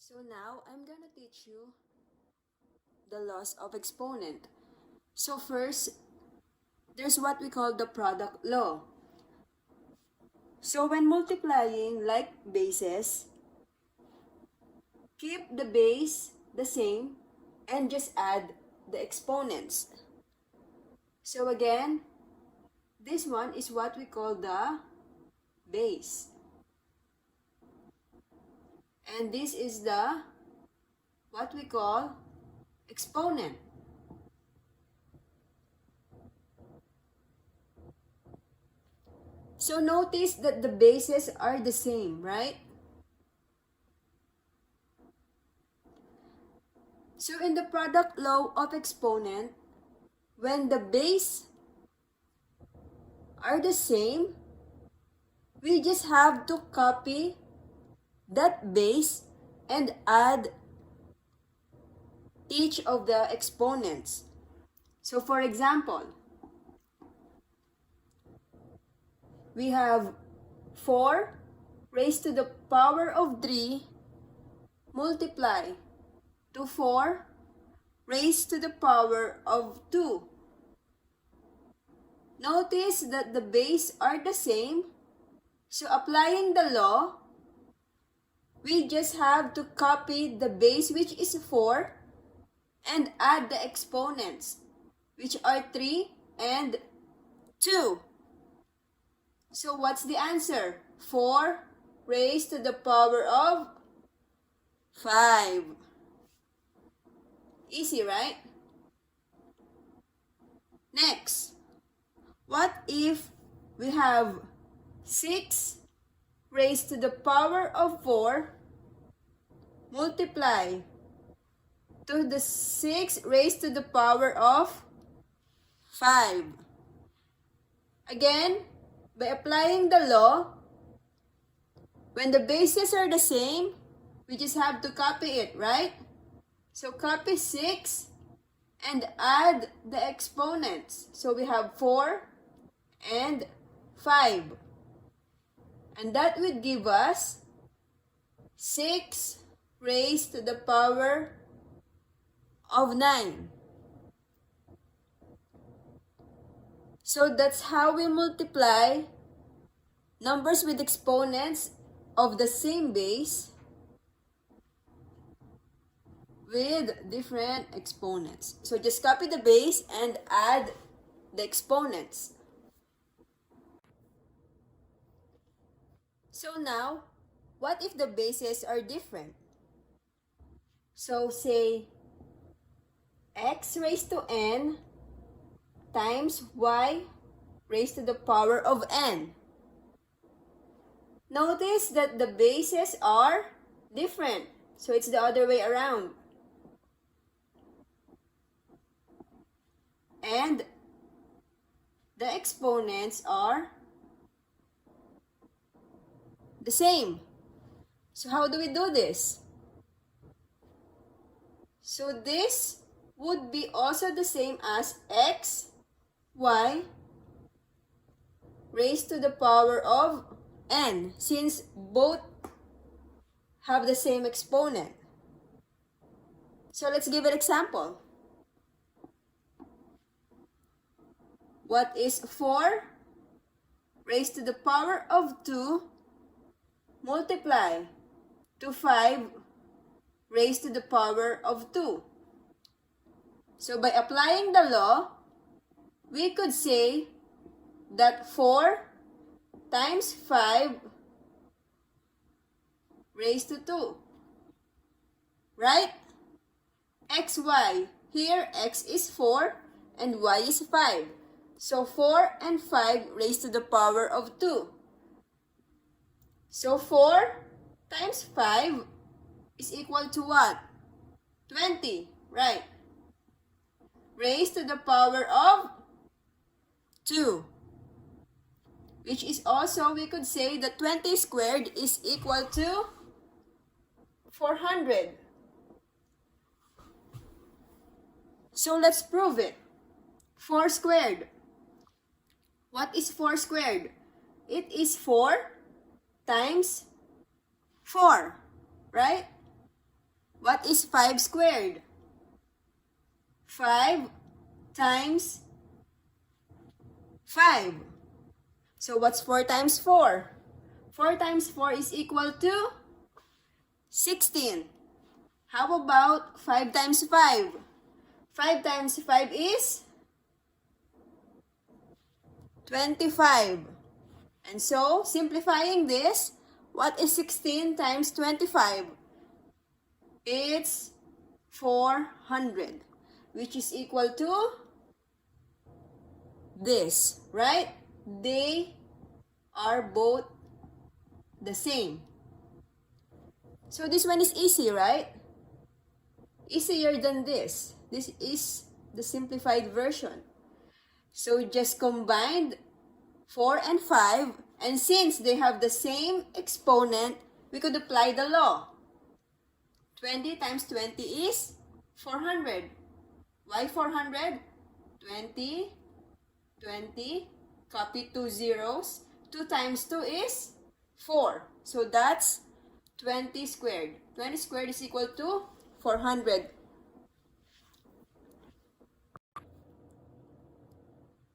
So now I'm gonna teach you the laws of exponent. So first, there's what we call the product law. So when multiplying like bases, keep the base the same and just add the exponents. So again, this one is what we call the base. And this is the what we call exponent. So notice that the bases are the same, right? So in the product law of exponent, when the base are the same, we just have to copy that base and add each of the exponents. So for example, we have 4 raised to the power of 3 multiply to 4 raised to the power of 2. Notice that the base are the same. So applying the law, we just have to copy the base, which is 4, and add the exponents, which are 3 and 2. So what's the answer? 4 raised to the power of 5. Easy, right? Next, what if we have 6 raised to the power of 4 multiply to the 6 raised to the power of 5. Again, by applying the law, when the bases are the same, we just have to copy it, right? So copy 6 and add the exponents. So we have 4 and 5. And that would give us 6 raised to the power of 9. So that's how we multiply numbers with exponents of the same base with different exponents. So just copy the base and add the exponents. So now, what if the bases are different? So say x raised to n times y raised to the power of n. Notice that the bases are different. So it's the other way around. And the exponents are the same. So how do we do this? So this would be also the same as x, y raised to the power of n, since both have the same exponent. So let's give an example. What is 4 raised to the power of 2 multiply to 5 raised to the power of 2? So by applying the law, we could say that 4 times 5 raised to 2. Right? xy. Here, x is 4 and y is 5. So 4 and 5 raised to the power of 2. So 4 times 5 is equal to what? 20, right? Raised to the power of 2. Which is also, we could say that 20 squared is equal to 400. So let's prove it. 4 squared. What is 4 squared? It is 4 times 4, right? What is 5 squared? 5 times 5. So what's 4 times 4? 4 times 4 is equal to 16. How about 5 times 5? 5 times 5 is 25. And so, simplifying this, what is 16 times 25? It's 400, which is equal to this, right? They are both the same. So this one is easy, right? Easier than this. This is the simplified version. So just combined 4 and 5, and since they have the same exponent, we could apply the law. 20 times 20 is 400. Why 400? 20, 20, copy 2 zeros. 2 times 2 is 4. So that's 20 squared. 20 squared is equal to 400.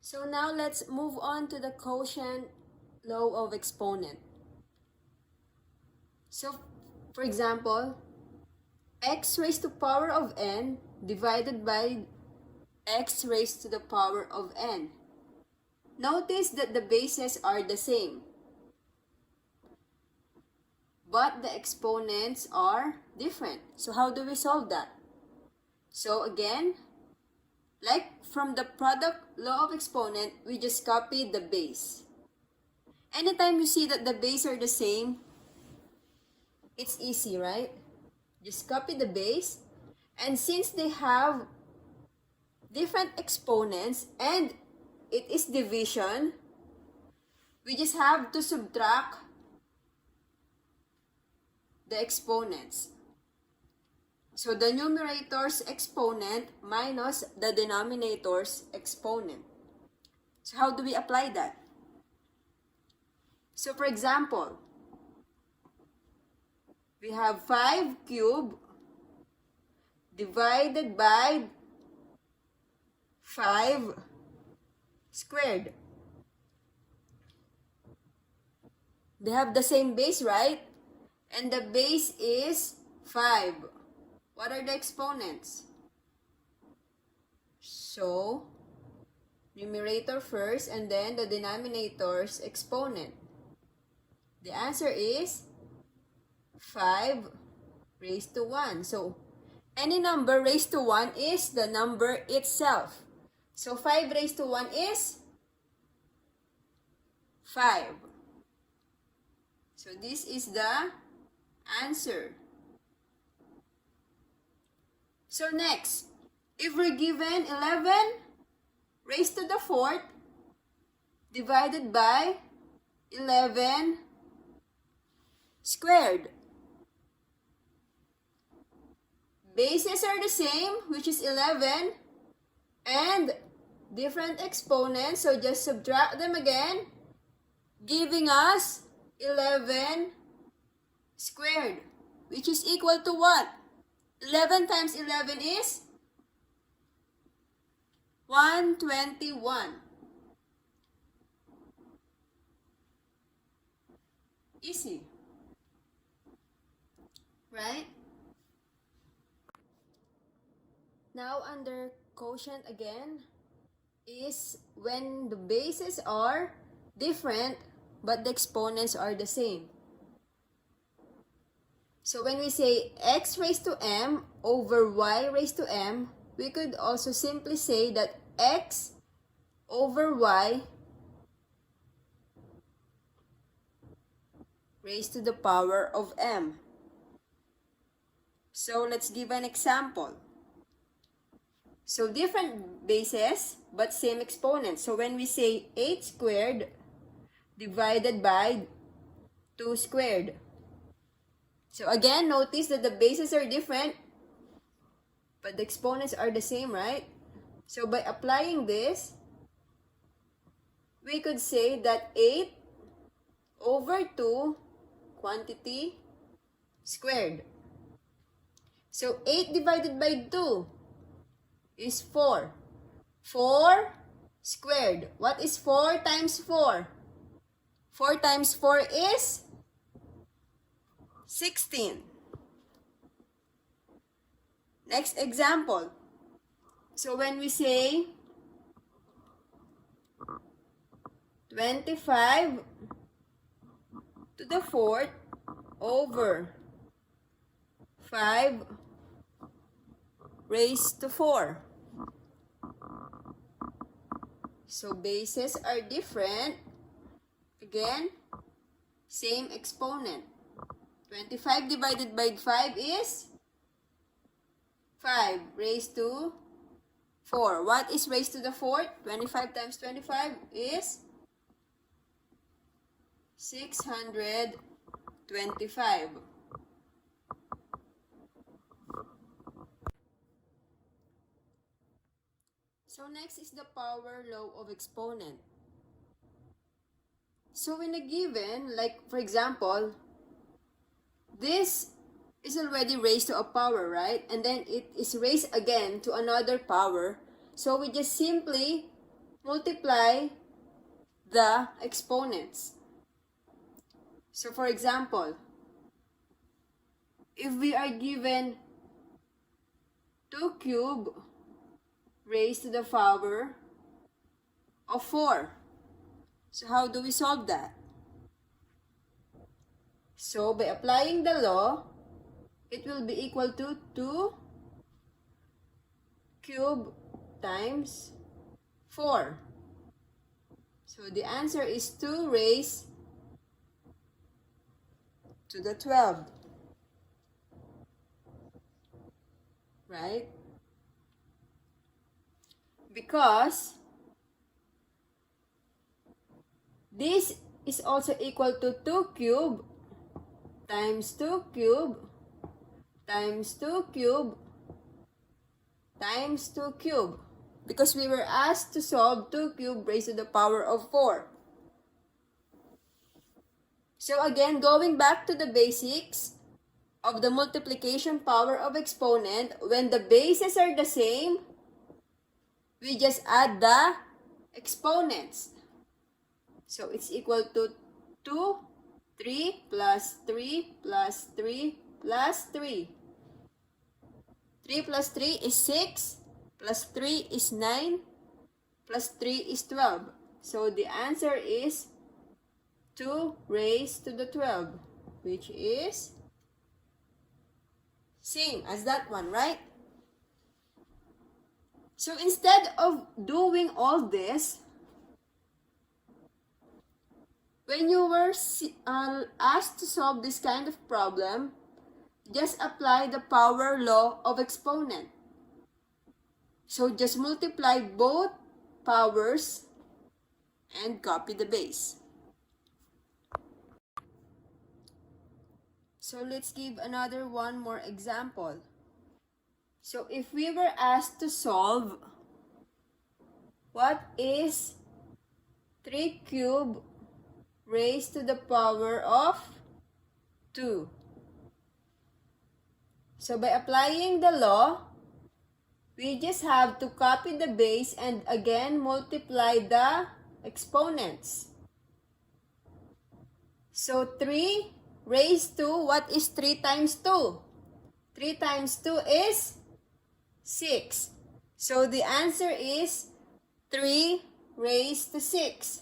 So now let's move on to the quotient law of exponent. So, for example, x raised to power of n divided by x raised to the power of n. Notice that the bases are the same, but the exponents are different. So how do we solve that? So again, like from the product law of exponent, we just copy the base. Anytime you see that the base are the same, it's easy, right? Just copy the base. And since they have different exponents and it is division, we just have to subtract the exponents. So the numerator's exponent minus the denominator's exponent. So how do we apply that? So for example, we have 5 cubed divided by 5 squared. They have the same base, right? And the base is 5. What are the exponents? So, numerator first and then the denominator's exponent. The answer is 5 raised to 1. So, any number raised to 1 is the number itself. So, 5 raised to 1 is 5. So, this is the answer. So, next, if we're given 11 raised to the 4th divided by 11 squared. Bases are the same, which is 11, and different exponents, so just subtract them again, giving us 11 squared, which is equal to what? 11 times 11 is 121. Easy, right? Now under quotient again is when the bases are different but the exponents are the same. So when we say x raised to m over y raised to m, we could also simply say that x over y raised to the power of m. So let's give an example. So different bases but same exponents. So when we say 8 squared divided by 2 squared. So again, notice that the bases are different but the exponents are the same, right? So by applying this, we could say that 8 over 2 quantity squared. So 8 divided by 2 is 4. 4 squared. What is 4 times 4? 4 times 4 is 16. Next example. So when we say 25 to the fourth over 5 raised to 4. So bases are different. Again, same exponent. 25 divided by 5 is 5 raised to 4. What is raised to the fourth? 25 times 25 is 625. So next is the power law of exponent. So in a given, like for example, this is already raised to a power, right? And then it is raised again to another power. So we just simply multiply the exponents. So for example, if we are given 2 cubed raised to the power of 4. So how do we solve that? So by applying the law, it will be equal to 2 cubed times 4. So the answer is 2 raised to the 12. Right? Because this is also equal to 2 cubed times 2 cubed times 2 cubed times 2 cubed. Because we were asked to solve 2 cubed raised to the power of 4. So again, going back to the basics of the multiplication power of exponent, when the bases are the same, we just add the exponents. So it's equal to 2, 3 plus 3 plus 3 plus 3. 3 plus 3 is 6, plus 3 is 9, plus 3 is 12. So the answer is 2 raised to the 12, which is same as that one, right? So instead of doing all this, when you were asked to solve this kind of problem, just apply the power law of exponent. So just multiply both powers and copy the base. So let's give another one more example. So if we were asked to solve what is 3 cubed raised to the power of 2. So by applying the law, we just have to copy the base and again multiply the exponents. So 3 raised to, what is 3 times 2? 3 times 2 is 6. So the answer is 3 raised to 6.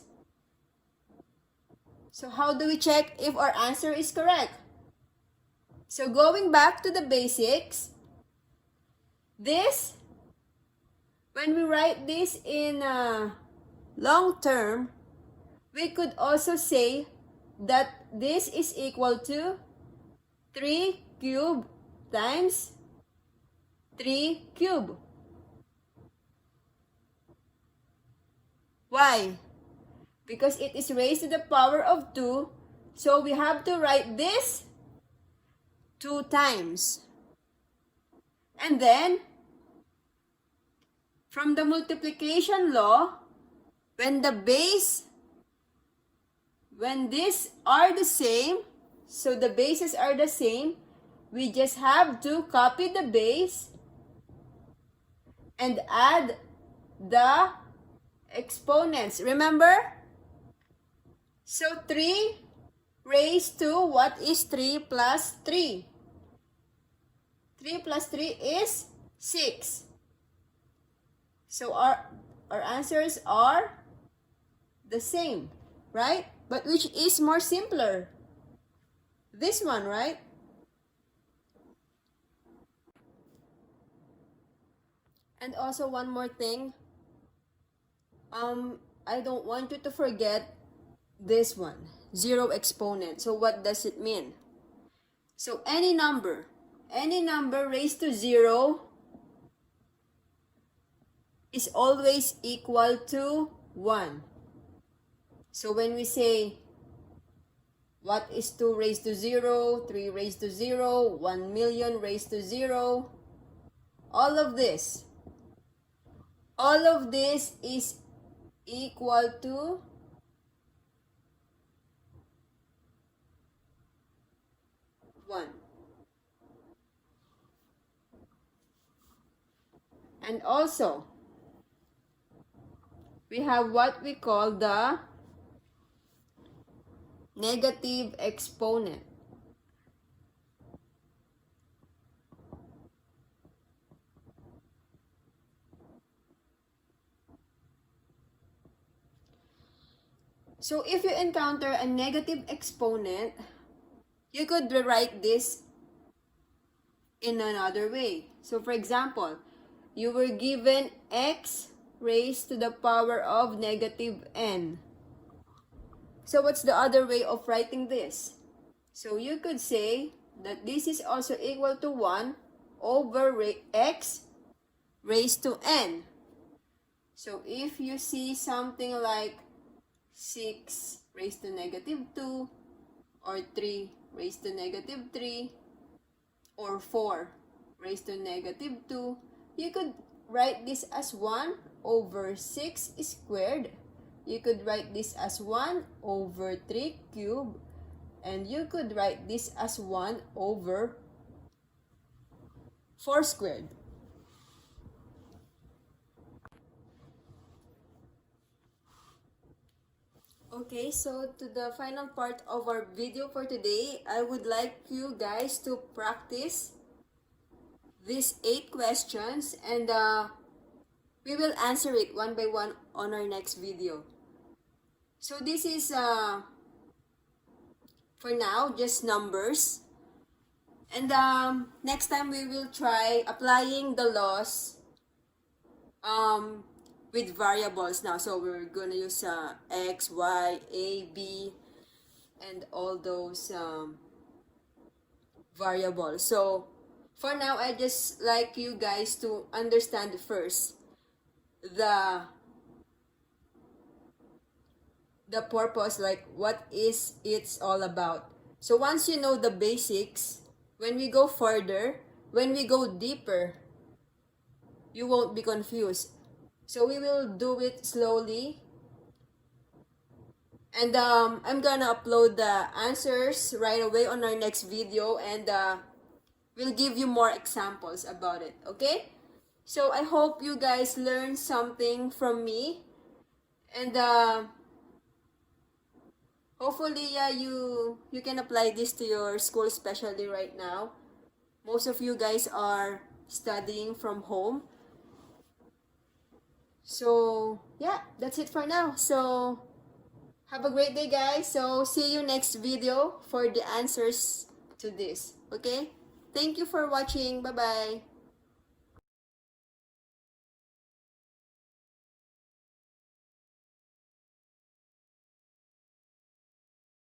So how do we check if our answer is correct? So going back to the basics, this, when we write this in long term, we could also say that this is equal to 3 cubed times 3 cubed. Why? Because it is raised to the power of 2, so we have to write this 2 times. And then, from the multiplication law, when these are the same, so the bases are the same, we just have to copy the base and add the exponents. Remember? So 3 raised to, what is 3 plus 3? 3 plus 3 is 6. So our answers are the same, right? But which is more simpler? This one, right? And also one more thing. I don't want you to forget this one, zero exponent. So what does it mean? So any number raised to 0 is always equal to 1. So when we say, what is 2 raised to 0, 3 raised to 0, 1 million raised to 0, all of this is equal to 1. And also, we have what we call the negative exponent. So if you encounter a negative exponent, you could rewrite this in another way. So for example, you were given x raised to the power of negative n. So what's the other way of writing this? So you could say that this is also equal to 1 over x raised to n. So if you see something like 6 raised to negative 2, or 3 raised to negative 3, or 4 raised to negative 2, you could write this as 1 over 6 squared. You could write this as 1 over 3 cubed. And you could write this as 1 over 4 squared. Okay, so to the final part of our video for today, I would like you guys to practice these 8 questions, and we will answer it one by one on our next video. So this is, for now, just numbers. And next time we will try applying the laws with variables now. So we're gonna use x, y, a, b, and all those variables. So for now, I just like you guys to understand first the purpose, like what is it's all about. So once you know the basics, when we go further, when we go deeper, you won't be confused. So we will do it slowly. And I'm gonna upload the answers right away on our next video, and we'll give you more examples about it, okay? So I hope you guys learned something from me, and hopefully you can apply this to your school, especially right now. Most of you guys are studying from home. So yeah, that's it for now. So have a great day, guys. So see you next video for the answers to this, okay? Thank you for watching. Bye-bye.